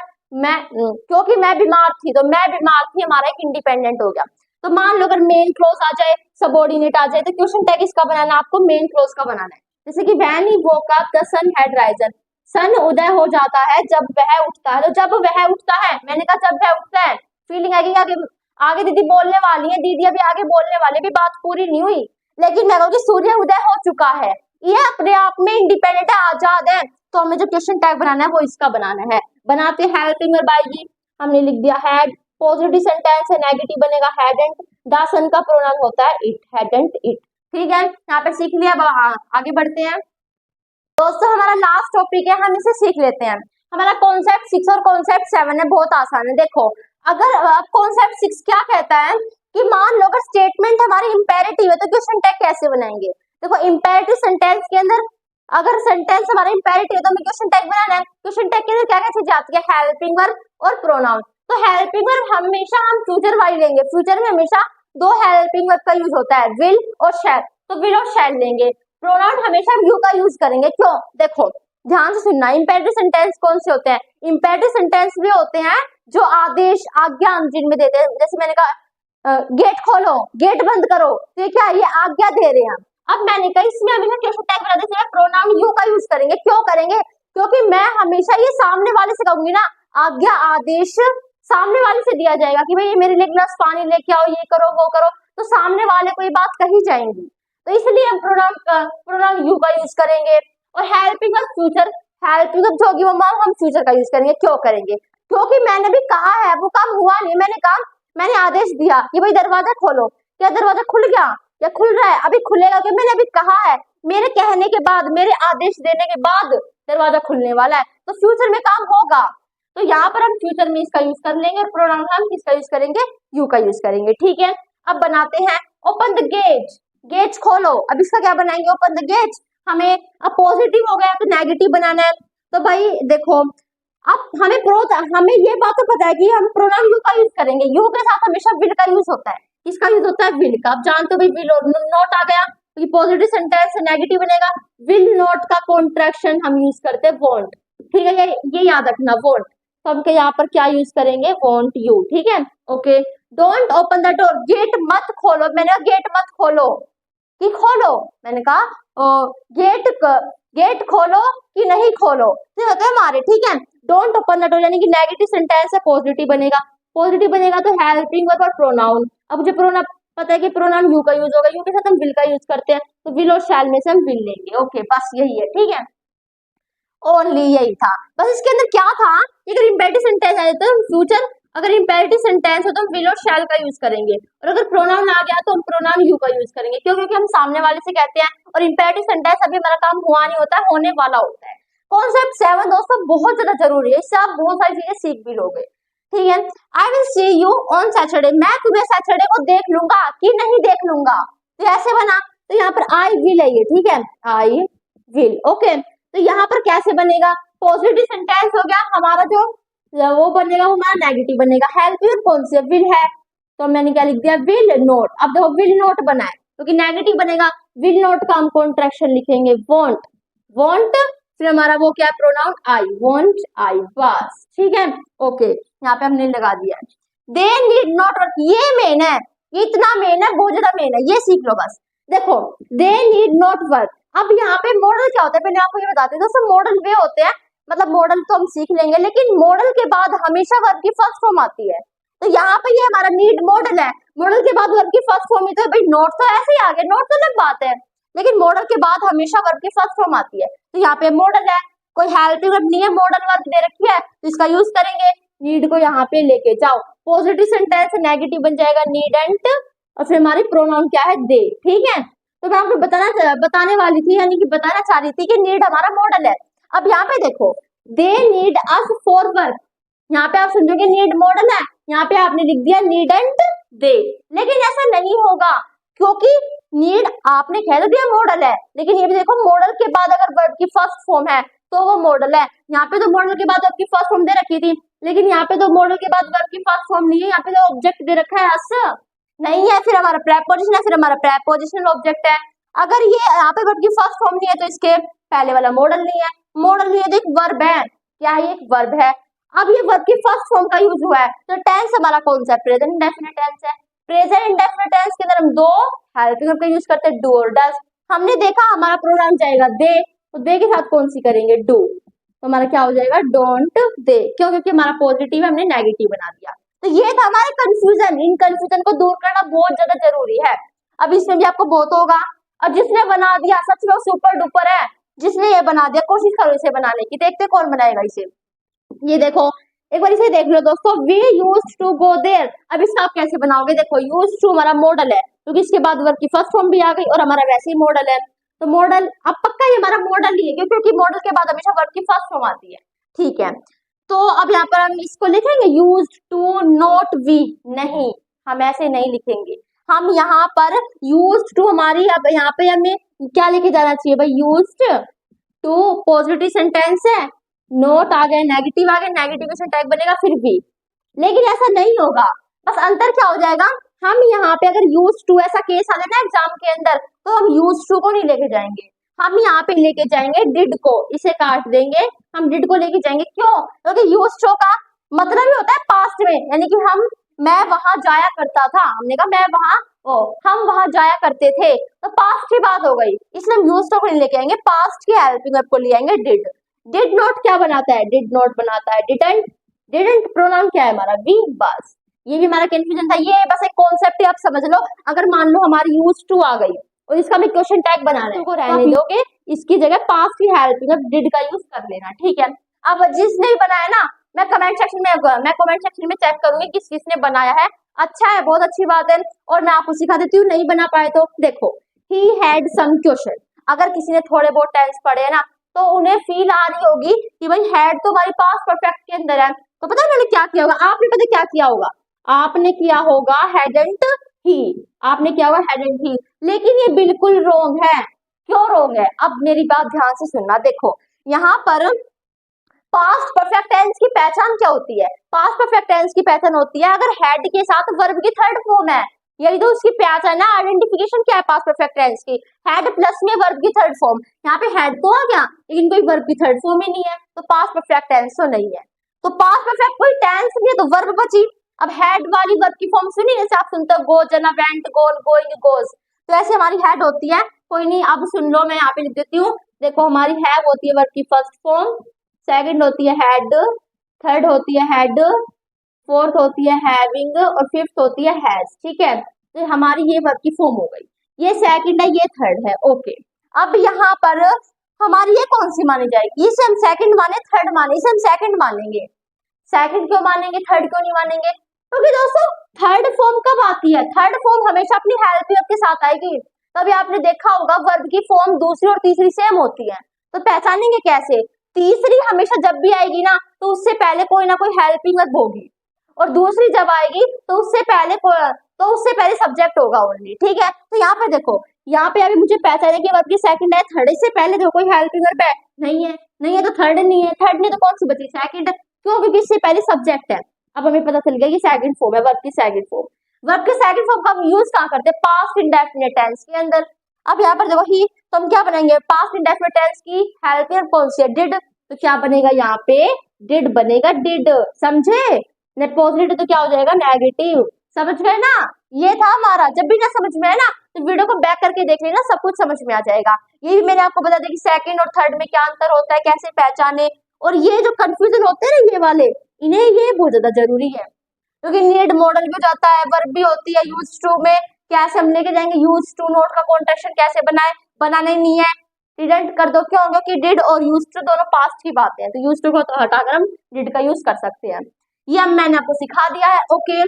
बीमार थी, तो मैं बीमार थी हमारा एक इंडिपेंडेंट हो गया। तो मान लो अगर मेन क्लोज आ जाए, सबऑर्डिनेट आ जाए, तो क्वेश्चन टैग इसका बनाना, आपको मेन क्लोज का बनाना है। जैसे कि when he woke up the sun had risen, sun उदय हो जाता है जब वह उठता है। तो जब वह उठता है, मैंने कहा जब वह उठता है, फीलिंग है कि आगे आगे दीदी बोलने वाली है, दीदी अभी आगे बोलने वाली, भी बात पूरी नहीं हुई। लेकिन मैं कहूँगी सूर्य उदय हो चुका है, ये अपने आप में इंडिपेंडेंट है, आजाद है। तो हमें जो क्वेश्चन टैग बनाना है वो इसका बनाना है। बनाते हेल्पिंग और बाय जी, हमने लिख दिया हैड, पॉजिटिव सेंटेंस है, नेगेटिव बनेगा हैडंट, द सन का प्रोनाउन होता है इट, हैडंट इट। ठीक है, यहाँ पे सीख लिया। आगे बढ़ते हैं दोस्तों, हमारा लास्ट टॉपिक है, हम इसे सीख लेते हैं। हमारा कॉन्सेप्ट 6 और कॉन्सेप्ट 7 है, बहुत आसान है। देखो, अगर कॉन्सेप्ट 6 क्या कहता है कि मान लो अगर स्टेटमेंट हमारी इंपेरेटिव है तो क्वेश्चन टैग कैसे बनाएंगे? देखो, इंपेरेटिव सेंटेंस के अंदर अगर सेंटेंस हमारा इंपेरेटिव है तो हमें क्वेश्चन टैग बनाना है। क्वेश्चन टैग के अंदर क्या क्या चीजें आती है? हेल्पिंग वर्ब और प्रोनाउन। तो हेल्पिंग वर्ब हमेशा हम फ्यूचर वाली लेंगे, फ्यूचर में हमेशा दो हेल्पिंग वर्ब का यूज होता है, विल और शैल, तो विल और शैल लेंगे। प्रोनाउन हमेशा यू का यूज करेंगे। क्यों? देखो ध्यान से सुनना, इंपेरेटिव सेंटेंस कौन से होते हैं? इंपेरेटिव सेंटेंस भी होते हैं जो आदेश आज्ञा हम जिनमें देते हैं। जैसे मैंने कहा गेट खोलो, गेट बंद करो, तो ये क्या, ये आज्ञा दे रहे हैं। अब मैंने कहा इसमें हमेशा क्वेश्चन टैग बनाते समय प्रोनाउन यू का यूज करेंगे। क्यों करेंगे? क्योंकि मैं हमेशा ये सामने वाले से कहूंगी ना, आज्ञा आदेश सामने वाले से दिया जाएगा कि भाई ये मेरे लिए गिलास पानी लेके आओ, ये करो वो करो, तो सामने वाले को ये बात कही जाएंगी। तो इसलिए हम प्रोनाउन यू का यूज करेंगे। और helping verb future, helping verb जो होगी वो हम फ्यूचर का यूज करेंगे। क्यों करेंगे? क्योंकि मैंने भी कहा है, वो काम हुआ नहीं, मैंने कहा, मैंने आदेश दिया कि भाई दरवाजा खोलो, क्या दरवाजा खुल गया या खुल रहा है? अभी खुलेगा कि मैंने अभी कहा है, मेरे कहने के बाद, मेरे आदेश देने के बाद दरवाजा खुलने वाला है, तो फ्यूचर में काम होगा। तो यहाँ पर हम फ्यूचर में इसका यूज कर लेंगे, प्रोनाउन हम किसका यूज करेंगे? यू का यूज करेंगे। ठीक है, अब बनाते हैं ओपन द गेट, गेट्स खोलो। अब इसका क्या बनाएंगे? Open the gates. हमें अब पॉजिटिव हो गया तो नेगेटिव बनाना है। तो भाई देखो, अब हमें ये बात तो पता है कि हम प्रोनाउन यू का यूज करेंगे, यू के साथ हमेशा विल का यूज होता है। किसका यूज होता है? विल का। अब जानते हो भाई विल और नॉट आ गया, तो ये पॉजिटिव सेंटेंस है, नेगेटिव बनेगा। विल नॉट का कॉन्ट्रैक्शन हम यूज करते हैं वॉन्ट। ठीक है, ये याद रखना, वॉन्ट। तो हम यहाँ पर क्या यूज करेंगे? Want you. ठीक है, okay. Don't open the door, gate मत खोलो। मैंने गेट मत खोलो कि खोलो, मैंने कहा गेट खोलो कि नहीं खोलो, तो होता है हमारे। ठीक है, डोंट ओपन द डोर यानी कि नेगेटिव सेंटेंस है, पॉजिटिव बनेगा। पॉजिटिव बनेगा तो हेल्पिंग वर्ब और प्रोनाउन। अब मुझे प्रोनाउन पता है कि प्रोनाउन यू का यूज होगा, यू के साथ हम विल का यूज करते हैं, तो विल और शैल में से हम विल लेंगे। ओके, बस यही है। ठीक है, ओनली यही था बस। इसके अंदर क्या था, अगर इंपेरेटिव सेंटेंस आए तो हम फ्यूचर, अगर इंपेरेटिव सेंटेंस हो तो हम विल और शैल का यूज करेंगे, और अगर प्रोनाउन आ गया तो हम प्रोनाउन यू का यूज करेंगे। क्यों? क्योंकि हम सामने वाले से कहते हैं, और इंपेरेटिव सेंटेंस अभी हमारा काम हुआ नहीं होता है, होने वाला होता है। कॉन्सेप्ट 7 दोस्तों बहुत ज्यादा जरूरी है, इससे आप बहुत सारी चीजें सीख भी लोगे। ठीक है, I will see you on Saturday, मैं तुम्हें सैटरडे को देख लूंगा कि नहीं देख लूंगा, तो ऐसे बना। तो यहाँ पर आई विल है ये, ठीक है, आई विल। ओके, तो यहाँ पर कैसे बनेगा? पॉजिटिव सेंटेंस हो गया हमारा, जो वो बनेगा वो हमारा नेगेटिव बनेगा। हेल्प कौन सी? विल है, तो मैंने क्या लिख दिया? Will not. अब देखो विल नॉट बना है क्योंकि नेगेटिव बनेगा, विल नॉट का हम कॉन्ट्रैक्शन लिखेंगे वॉन्ट। वॉन्ट फिर हमारा वो क्या? प्रोनाउन आई, वॉन्ट आई, बस। ठीक है, ओके, यहाँ पे हमने लगा दिया। दे नीड नॉट वर्क, ये मेन है, इतना मेन है, बहुत ज्यादा मेन है, ये सीख लो बस। देखो, दे नीड नॉट वर्क। अब यहाँ पे मॉडल क्या होता है पहले आपको ये बताते हैं दोस्तों। मॉडल वे होते हैं, मतलब मॉडल तो हम सीख लेंगे, लेकिन मॉडल के बाद हमेशा वर्ब की फर्स्ट फॉर्म आती है। तो यहाँ पे ये हमारा नीड मॉडल है, मॉडल के बाद वर्ब की फर्स्ट फॉर्म ही, तो भाई नोट तो ऐसे ही आ गया, नोट तो अलग बात है, लेकिन मॉडल के बाद हमेशा वर्ब की फर्स्ट फॉर्म आती है। तो यहाँ पे मॉडल है, कोई हेल्पिंग वर्ब नहीं है, मॉडल वर्ब दे रखी है तो इसका यूज करेंगे। नीड को यहाँ पे लेके जाओ, पॉजिटिव सेंटेंस नेगेटिव बन जाएगा नीडेंट, और फिर हमारी प्रोनाउन क्या है दे। ठीक है, तो मैं आपको बताने वाली थी, यानी कि बताना चाह रही थी कि नीड हमारा मॉडल है। अब यहाँ पे देखो, they need us for work, यहाँ पे आप समझोगे नीड मॉडल है, यहाँ पे आपने लिख दिया नीडेंट दे, लेकिन ऐसा नहीं होगा क्योंकि नीड आपने कह तो दिया मॉडल है, लेकिन ये भी देखो मॉडल के बाद अगर वर्ब की फर्स्ट फॉर्म है तो वो मॉडल है। यहाँ पे तो मॉडल के बाद वर्ब की फर्स्ट फॉर्म दे रखी थी, लेकिन यहाँ पे तो मॉडल के बाद वर्ब की फर्स्ट फॉर्म नहीं है, यहाँ पे तो ऑब्जेक्ट दे रखा है अस नहीं है, फिर हमारा प्रेपोजिशन है, फिर हमारा प्रेपोजिशनल ऑब्जेक्ट है। अगर ये यहाँ पे वर्ब की फर्स्ट फॉर्म नहीं है तो इसके पहले वाला मॉडल नहीं है, मॉडल नहीं है तो एक वर्ब है, क्या है एक वर्ब है। अब ये वर्ब की फर्स्ट फॉर्म का यूज हुआ है तो टेंस हमारा कौन सा है, प्रेजेंट इंडेफिनिट टेंस है। प्रेजेंट इंडेफिनिट टेंस के अंदर हम दो हेल्पिंग वर्ब का यूज करते हैं, डू और डज। हमने देखा हमारा प्रोनाउन जाएगा दे, तो दे के साथ कौन सी करेंगे, डू, तो हमारा क्या हो जाएगा डोंट दे, क्यों, क्योंकि हमारा पॉजिटिव है, हमने नेगेटिव बना दिया। तो ये था हमारे कंफ्यूजन, इन कंफ्यूजन को दूर करना बहुत ज्यादा जरूरी है। अब इसमें भी आपको बहुत होगा, और जिसने बना दिया सच में सुपर डुपर है, जिसने ये बना दिया कोशिश करो इसे बनाने की, देखते कौन बनाएगा इसे। ये देखो एक बार इसे देख लो दोस्तों, we used to go there. अब इसका आप कैसे बनाओगे, देखो यूज्ड टू हमारा मॉडल है क्योंकि इसके बाद वर्ब की फर्स्ट फॉर्म भी आ गई और हमारा वैसे ही मॉडल है, तो मॉडल अब पक्का ये हमारा मॉडल ही है क्योंकि मॉडल के बाद हमेशा वर्ब की फर्स्ट फॉर्म आती है। ठीक है, तो अब यहाँ पर हम इसको लिखेंगे यूज्ड टू, नॉट वी, नहीं हम ऐसे नहीं लिखेंगे, हम यहाँ पर यूज्ड टू हमारी, अब यहाँ पे हमें क्या लेके जाना चाहिए भाई, यूज्ड टू पॉजिटिव सेंटेंस है, नोट आ गए, नेगेटिव आ गए, नेगेटिव से टैग बनेगा फिर भी, लेकिन ऐसा नहीं होगा। बस अंतर क्या हो जाएगा, हम यहाँ पे अगर यूज टू ऐसा केस आ जाए ना एग्जाम के अंदर तो हम यूज टू को नहीं लेके जाएंगे, हम यहाँ पे लेके जाएंगे डिड को, इसे काट देंगे, हम डिड को लेके जाएंगे। क्यों, क्योंकि यूज टू का मतलब ही होता है पास्ट में, यानी कि हम, मैं वहां जाया करता था, हमने कहा मैं वहां, हम वहां जाया करते थे, तो पास्ट की बात हो गई, इसलिए हम यूज टू को नहीं लेके आएंगे, पास्ट की हेल्पिंग वर्ब को ले आएंगे डिड। डिड नॉट क्या बनाता है, डिड नॉट बनाता है डिडंट, डिडंट प्रोनाउन क्या है हमारा वी, बस ये भी हमारा कंफ्यूजन था। ये बस एक कॉन्सेप्ट है, आप समझ लो। अगर मान लो हमारी यूज टू आ गई और इसका भी क्वेश्चन टैग बनाना है, तो रहने दोगे, इसकी जगह पास्ट की हेल्पिंग वर्ब डिड का यूज कर लेना। ठीक है, अब जिसने भी बनाया ना, मैं कमेंट सेक्शन में चेक करूंगी किस किसने बनाया है। अच्छा है, बहुत अच्छी बात है, और मैं आपको सिखा देती हूँ, नहीं बना पाए तो देखो, ही हैड सम क्वेश्चन, अगर किसी ने थोड़े बहुत टेंस पढ़े हैं ना तो उन्हें फील आ रही होगी कि भाई हैड तो हमारी पास्ट परफेक्ट के अंदर है, तो पता है मैंने क्या किया होगा, आपने पता क्या किया होगा, आपने किया होगा हैडंट ही, आपने किया होगा हैडंट ही, लेकिन ये बिल्कुल रॉन्ग है। क्यों रॉन्ग है, अब मेरी बात ध्यान से सुनना, देखो यहाँ पर पास्ट परफेक्ट टेंस की पहचान क्या होती है, पास्ट परफेक्ट टेंस की पहचान होती है अगर हेड के साथ वर्ब की थर्ड फॉर्म है, यही तो उसकी पहचान है, आइडेंटिफिकेशन क्या है पास्ट परफेक्ट टेंस की, हेड प्लस में वर्ब की थर्ड फॉर्म। यहाँ पे हेड तो आ गया लेकिन कोई वर्ब की थर्ड फॉर्म ही नहीं है, तो पास्ट परफेक्ट टेंस तो नहीं है, तो पास्ट परफेक्ट कोई टेंस नहीं है तो वर्ब बची। अब हेड वाली वर्ब की फॉर्म सुनी, जैसे आप सुनते हो गो, जना, वेंट, गोन, गोइंग, गोज, तो ऐसे हमारी हेड होती है। कोई नहीं, अब सुन लो, मैं यहाँ पे लिख देती हूँ, देखो हमारी हैव होती है वर्ब की फर्स्ट फॉर्म, सेकंड होती है हैड, थर्ड होती है हैड, फोर्थ होती है हैविंग, और फिफ्थ होती है हैज। ठीक है, तो हमारी ये वर्ब की फॉर्म हो गई, ये सेकंड है, ये थर्ड है। ओके, अब यहाँ पर हमारी ये कौन सी मानी जाएगी, इसे हम सेकंड माने, थर्ड माने, इसे हम सेकंड मानेंगे। सेकंड क्यों मानेंगे, थर्ड क्यों नहीं मानेंगे, क्योंकि दोस्तों थर्ड फॉर्म कब आती है, थर्ड फॉर्म हमेशा अपनी हेल्पिंग वर्ब के साथ आएगी। कभी आपने देखा होगा वर्ब की फॉर्म दूसरी और तीसरी सेम होती है, तो पहचानेंगे कैसे, तीसरी हमेशा जब भी आएगी ना तो उससे पहले कोई ना कोई हेल्पिंग वर्ब होगी, और दूसरी जब आएगी तो उससे पहले सब्जेक्ट होगा ओनली। ठीक है, तो यहाँ पे देखो, यहाँ पे अभी मुझे पहचाने की वर्ब की सेकंड है, थर्ड से पहले देखो कोई हेल्पिंग वर्ब है, नहीं है तो थर्ड नहीं है, थर्ड नहीं तो कौन सी बची, सेकंड, क्यों, क्योंकि इससे पहले सब्जेक्ट है। अब हमें पता चल गया कि सेकंड फॉर्म है वर्ब की सेकंड फॉर्म। वर्ब के सेकंड फॉर्म का हम यूज कहाँ करते हैं, पास्ट इंडेफिनिट टेंस के अंदर। अब यहाँ पर देखो ही, तो हम क्या बनाएंगे, पास्ट इंडेफिनिट टेंस की हेल्पिंग वर्ब कौन सी है, डिड, तो क्या बनेगा यहाँ पे, डिड बनेगा, डिड, समझे, पॉजिटिव तो क्या हो जाएगा, नेगेटिव, समझ गए ना। ये था हमारा, जब भी ना समझ में आए ना तो वीडियो को बैक करके देख लेना, सब कुछ समझ में आ जाएगा। ये भी मैंने आपको बता दिया कि सेकंड और थर्ड में क्या अंतर होता है, कैसे पहचाने, और ये जो कंफ्यूजन होते हैं ना ये वाले, इन्हें ये बहुत ज्यादा जरूरी है, क्योंकि नीड मॉडल भी जाता है, वर्ब भी होती है यूज टू में, कैसे हम लेके जाएंगे, यूज टू नोट का कॉन्ट्रैक्शन कैसे बनाए, बनाने नहीं है, डिडंट कर दो। क्यों? क्योंकि डिड और यूज्ड टू दोनों पास्ट की बातें हैं, तो यूज्ड टू को तो हटाकर हम डिड का यूज कर सकते हैं। ये अब मैंने आपको सिखा दिया है। ओके,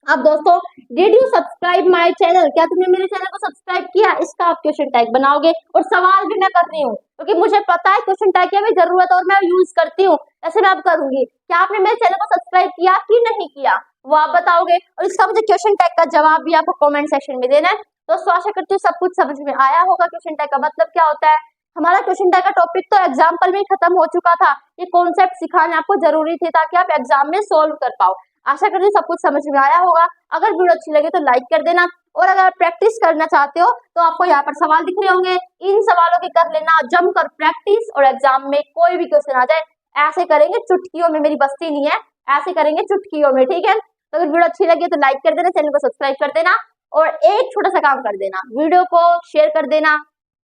अब दोस्तों, did you subscribe my channel? क्या तुमने मेरे चैनल को सब्सक्राइब किया? इसका आप क्वेश्चन टैग बनाओगे। और सवाल भी मैं कर रही हूँ क्योंकि मुझे पता है क्वेश्चन टैग की हमें जरूरत है और मैं यूज करती हूँ, ऐसे मैं अब करूंगी। क्या आपने मेरे चैनल को सब्सक्राइब किया कि नहीं किया, वो आप बताओगे। और इसका मुझे क्वेश्चन टैग का जवाब भी आपको कॉमेंट सेक्शन में देना है। दोस्तों, आशा करती हूँ सब कुछ समझ में आया होगा। क्वेश्चन टैग का मतलब क्या होता है। हमारा क्वेश्चन टैग का टॉपिक तो एग्जाम्पल में खत्म हो चुका था। ये कॉन्सेप्ट सिखाने आपको जरूरी थे ताकि आप एग्जाम में सोल्व कर पाओ। आशा करती हूँ सब कुछ समझ में आया होगा। अगर वीडियो अच्छी लगे तो लाइक कर देना, और अगर आप प्रैक्टिस करना चाहते हो तो आपको यहाँ पर सवाल दिख रहे होंगे, इन सवालों की कर लेना जमकर प्रैक्टिस, और एग्जाम में कोई भी क्वेश्चन आ जाए ऐसे करेंगे चुटकियों में, मेरी बस्ती नहीं है, ऐसे करेंगे चुटकियों में, ठीक है। तो अगर वीडियो अच्छी लगी तो लाइक कर देना, चैनल को सब्सक्राइब कर देना, और एक छोटा सा काम कर देना, वीडियो को शेयर कर देना,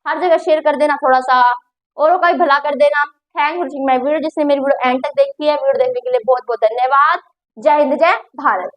हर जगह शेयर कर देना, थोड़ा सा औरों का भी भला कर देना। Thank for watching my video. जिसने मेरी वीडियो एंड तक देखी है, वीडियो देखने के लिए बहुत बहुत धन्यवाद। जय हिंद, जय भारत।